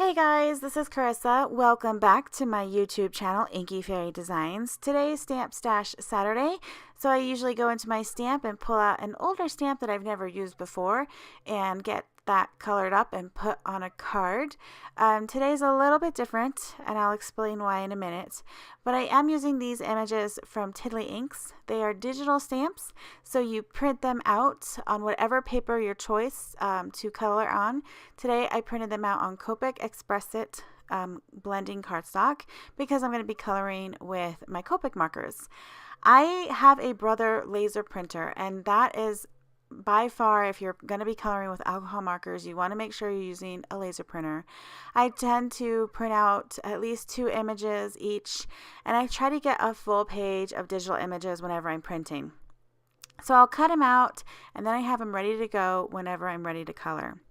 Hey guys, this is Carissa. Welcome back to my YouTube channel, Inky Fairy Designs. Today's Stamp Stash Saturday, so I usually go into my stamp and pull out an older stamp that I've never used before and get that colored up and put on a card. Today's a little bit different, and I'll explain why in a minute. But I am using these images from Tiddly Inks. They are digital stamps, so you print them out on whatever paper your choice to color on. Today I printed them out on Copic Express It blending cardstock because I'm going to be coloring with my Copic markers. I have a Brother laser printer, and that is by far, if you're going to be coloring with alcohol markers, you want to make sure you're using a laser printer. I tend to print out at least 2 images each, and I try to get a full page of digital images whenever I'm printing. So I'll cut them out, and then I have them ready to go whenever I'm ready to color.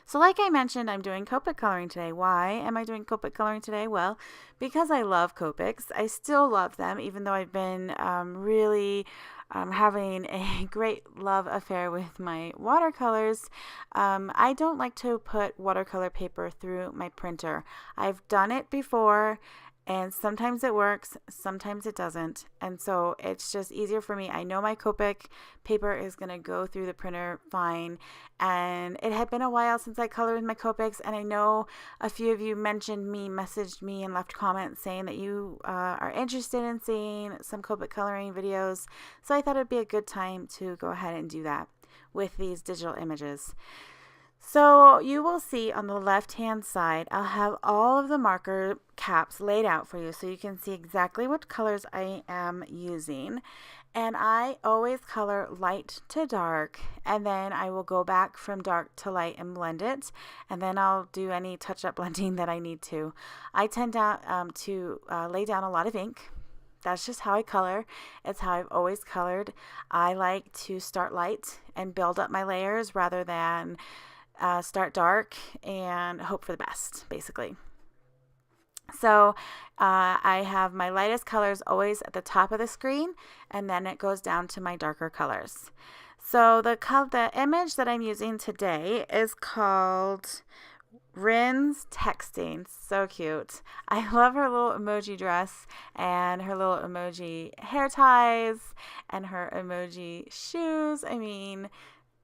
So like I mentioned, I'm doing Copic coloring today. Why am I doing Copic coloring today? Well, because I love Copics. I still love them, even though I've been really having a great love affair with my watercolors. I don't like to put watercolor paper through my printer. I've done it before, and sometimes it works, sometimes it doesn't. And so it's just easier for me. I know my Copic paper is going to go through the printer fine. And it had been a while since I colored with my Copics. And I know a few of you messaged me and left comments saying that you are interested in seeing some Copic coloring videos. So I thought it'd be a good time to go ahead and do that with these digital images. So you will see on the left hand side, I'll have all of the marker caps laid out for you so you can see exactly what colors I am using. And I always color light to dark, and then I will go back from dark to light and blend it, and then I'll do any touch-up blending that I need to. I tend to lay down a lot of ink. That's just how I color. It's how I've always colored. I like to start light and build up my layers rather than start dark and hope for the best, basically. So I have my lightest colors always at the top of the screen, and then it goes down to my darker colors. So the image that I'm using today is called Rin's Texting. So cute. I love her little emoji dress and her little emoji hair ties and her emoji shoes. I mean,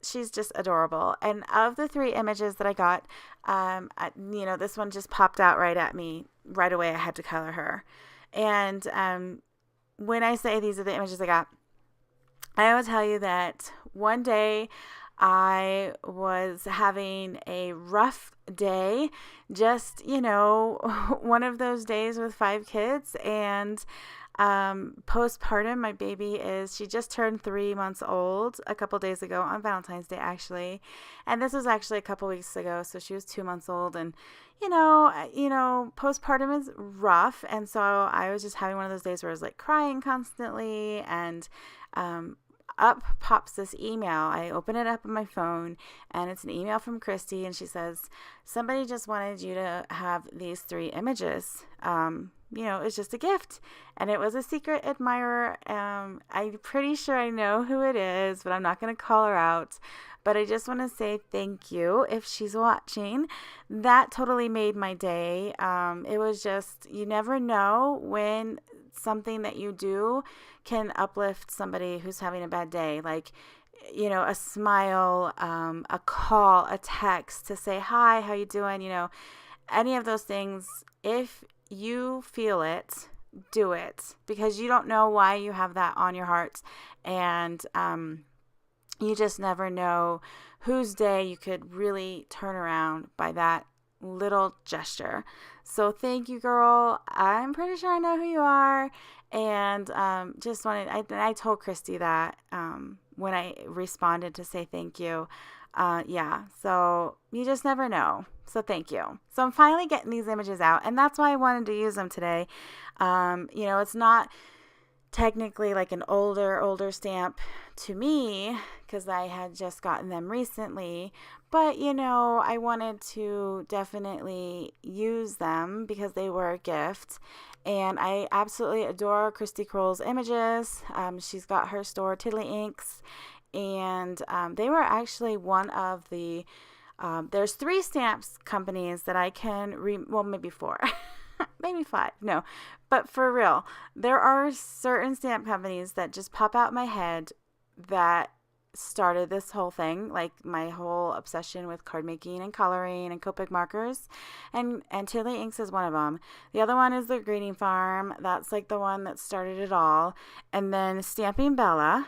she's just adorable. And of the 3 images that I got, this one just popped out right at me right away. I had to color her. And when I say these are the images I got, I will tell you that one day I was having a rough day, just, one of those days with 5 kids, and postpartum, my baby she just turned 3 months old a couple days ago on Valentine's Day, actually. And this was actually a couple weeks ago. So she was 2 months old, and, postpartum is rough. And so I was just having one of those days where I was like crying constantly, and, up pops this email. I open it up on my phone, and it's an email from Christy, and she says, somebody just wanted you to have these 3 images. It's just a gift, and it was a secret admirer. I'm pretty sure I know who it is, but I'm not going to call her out. But I just want to say thank you if she's watching. That totally made my day. It was just, you never know when something that you do can uplift somebody who's having a bad day. Like, a smile, a call, a text to say, hi, how you doing? Any of those things. If you feel it, do it, because you don't know why you have that on your heart. And you just never know whose day you could really turn around by that little gesture. So thank you, girl. I'm pretty sure I know who you are. And I told Christy that when I responded to say thank you. So you just never know. So thank you. So I'm finally getting these images out, and that's why I wanted to use them today. It's not technically like an older stamp to me because I had just gotten them recently, but I wanted to definitely use them because they were a gift. And I absolutely adore Christy Kroll's images. She's got her store, Tiddly Inks, and they were actually one of the There's 3 stamps companies that I can, well, maybe 4, maybe 5, no, but for real, there are certain stamp companies that just pop out in my head that started this whole thing, like my whole obsession with card making and coloring and Copic markers, and Tiddly Inks is one of them. The other one is the Greeting Farm. That's like the one that started it all. And then Stamping Bella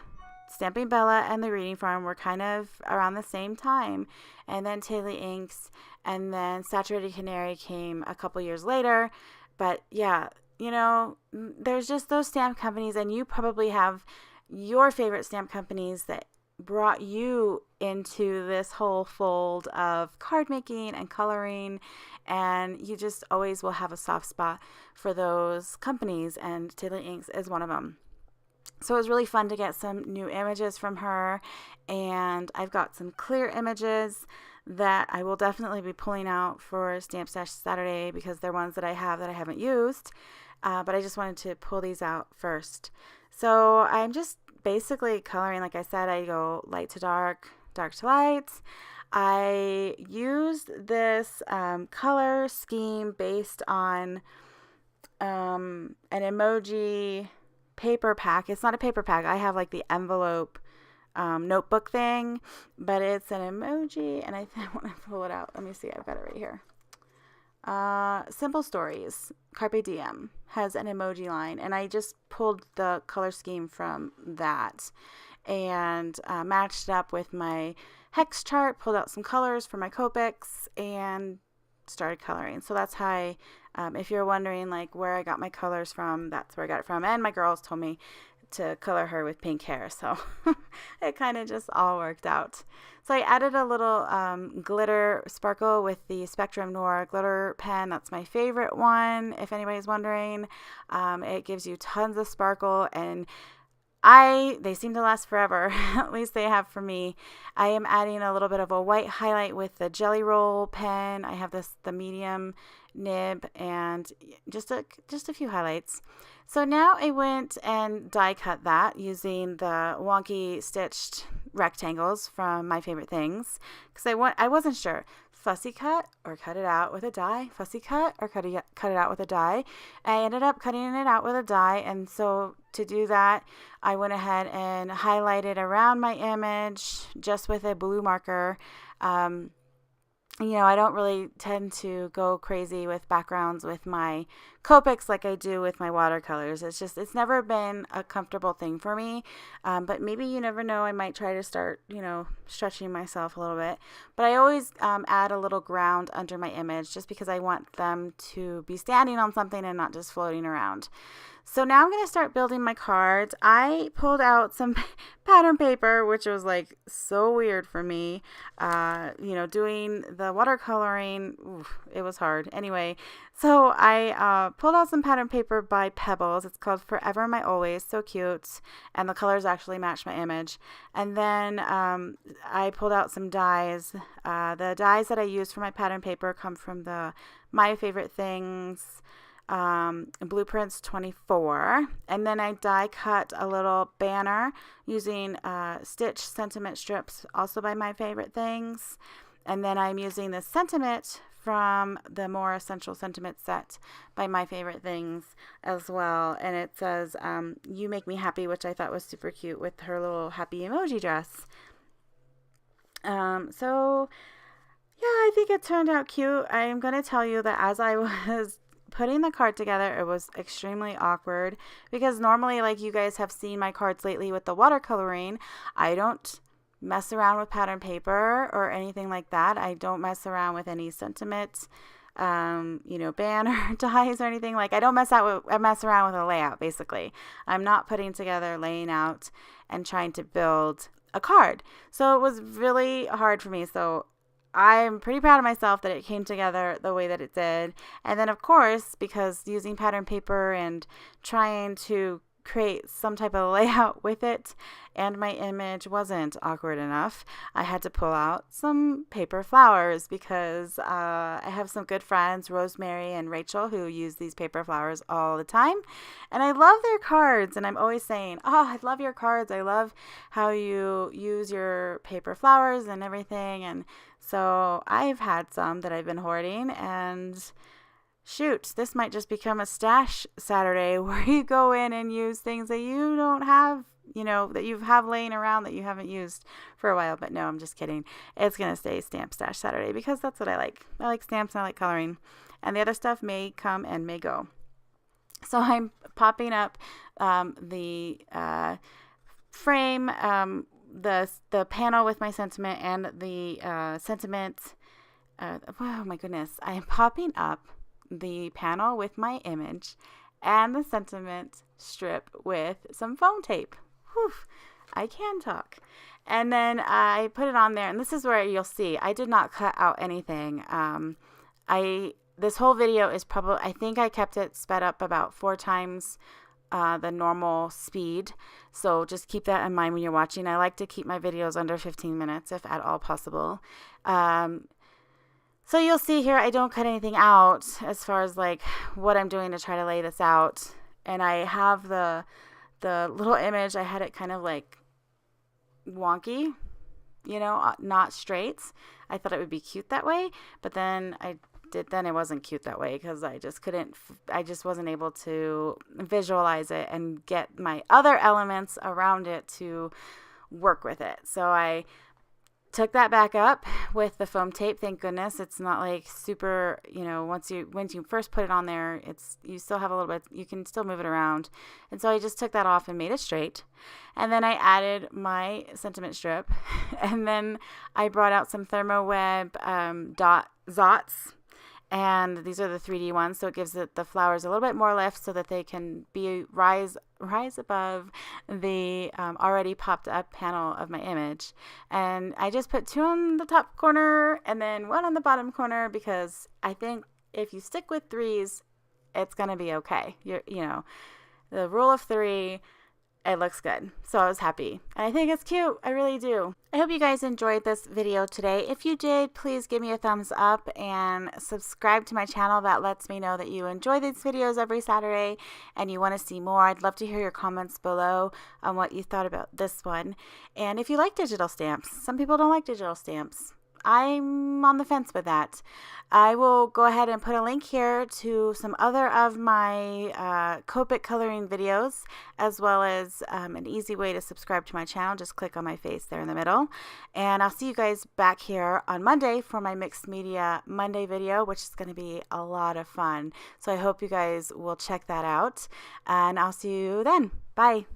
and the Greeting Farm were kind of around the same time. And then Tiddly Inks, and then Saturated Canary came a couple years later. But yeah, you know, there's just those stamp companies, and you probably have your favorite stamp companies that brought you into this whole fold of card making and coloring, and you just always will have a soft spot for those companies, and Tiddly Inks is one of them. So it was really fun to get some new images from her, and I've got some clear images that I will definitely be pulling out for Stamp Stash Saturday because they're ones that I have that I haven't used, but I just wanted to pull these out first. So I'm just basically coloring, like I said, I go light to dark, dark to light. I used this color scheme based on an Emoji paper pack. It's not a paper pack. I have like the envelope notebook thing, but it's an Emoji, and I want to pull it out. Let me see. I've got it right here. Simple Stories Carpe Diem has an emoji line, and I just pulled the color scheme from that and matched it up with my hex chart, pulled out some colors for my Copics, and started coloring. So that's how if you're wondering like where I got my colors from, that's where I got it from. And my girls told me to color her with pink hair, so it kind of just all worked out. So I added a little glitter sparkle with the Spectrum Noir glitter pen. That's my favorite one, if anybody's wondering. It gives you tons of sparkle, and they seem to last forever. At least they have for me. I am adding a little bit of a white highlight with the Jelly Roll pen. I have the medium nib, and just a few highlights. So now I went and die cut that using the Wonky stitched rectangles from My Favorite Things, because I wasn't sure, fussy cut or cut it out with a die, fussy cut or cut it out with a die. I ended up cutting it out with a die, and so to do that, I went ahead and highlighted around my image just with a blue marker. You know, I don't really tend to go crazy with backgrounds with my Copics like I do with my watercolors. It's never been a comfortable thing for me. But maybe you never know, I might try to start, stretching myself a little bit. But I always add a little ground under my image just because I want them to be standing on something and not just floating around. So now I'm going to start building my cards. I pulled out some pattern paper, which was like so weird for me. Doing the watercoloring, it was hard. Anyway, so I pulled out some pattern paper by Pebbles. It's called Forever My Always. So cute. And the colors actually match my image. And then I pulled out some dies. The dies that I use for my pattern paper come from the My Favorite Things Blueprints 24, and then I die cut a little banner using stitch sentiment strips, also by My Favorite Things, and then I'm using the sentiment from the More Essential Sentiment set by My Favorite Things as well, and it says You Make Me Happy, which I thought was super cute with her little happy emoji dress. So yeah, I think it turned out cute. I'm going to tell you that as I was putting the card together, it was extremely awkward because normally, like you guys have seen my cards lately with the watercoloring, I don't mess around with pattern paper or anything like that. I don't mess around with any sentiment, banner dies or anything. Like I mess around with a layout. Basically, I'm not putting together, laying out, and trying to build a card. So it was really hard for me. So I'm pretty proud of myself that it came together the way that it did. And then, of course, because using pattern paper and trying to create some type of layout with it and my image wasn't awkward enough, I had to pull out some paper flowers because I have some good friends, Rosemary and Rachel, who use these paper flowers all the time. And I love their cards. And I'm always saying, I love your cards. I love how you use your paper flowers and everything. And So I've had some that I've been hoarding, and shoot, this might just become a stash Saturday where you go in and use things that you don't have, that you have laying around that you haven't used for a while. But no, I'm just kidding. It's going to stay Stamp Stash Saturday because that's what I like. I like stamps and I like coloring. And the other stuff may come and may go. So I'm popping up the frame, the panel with my sentiment and the sentiment. Oh my goodness. I am popping up the panel with my image and the sentiment strip with some foam tape. Whew, I can talk. And then I put it on there, and this is where you'll see I did not cut out anything. This whole video is probably, I think I kept it sped up about 4 times the normal speed. So just keep that in mind when you're watching. I like to keep my videos under 15 minutes if at all possible. So you'll see here I don't cut anything out as far as like what I'm doing to try to lay this out. And I have the little image, I had it kind of like wonky, not straight. I thought it would be cute that way, but then it wasn't cute that way because I just wasn't able to visualize it and get my other elements around it to work with it. So I took that back up with the foam tape. Thank goodness. It's not like super, once you first put it on there, you still have a little bit, you can still move it around. And so I just took that off and made it straight. And then I added my sentiment strip. And then I brought out some Thermoweb Zots. And these are the 3D ones, so it gives the flowers a little bit more lift so that they can rise above the already popped up panel of my image. And I just put 2 on the top corner and then 1 on the bottom corner because I think if you stick with 3s, it's going to be okay. The rule of 3, it looks good. So I was happy. And I think it's cute. I really do. I hope you guys enjoyed this video today. If you did, please give me a thumbs up and subscribe to my channel. That lets me know that you enjoy these videos every Saturday and you want to see more. I'd love to hear your comments below on what you thought about this one. And if you like digital stamps, some people don't like digital stamps. I'm on the fence with that. I will go ahead and put a link here to some other of my Copic coloring videos, as well as an easy way to subscribe to my channel. Just click on my face there in the middle. And I'll see you guys back here on Monday for my Mixed Media Monday video, which is going to be a lot of fun. So I hope you guys will check that out. And I'll see you then. Bye.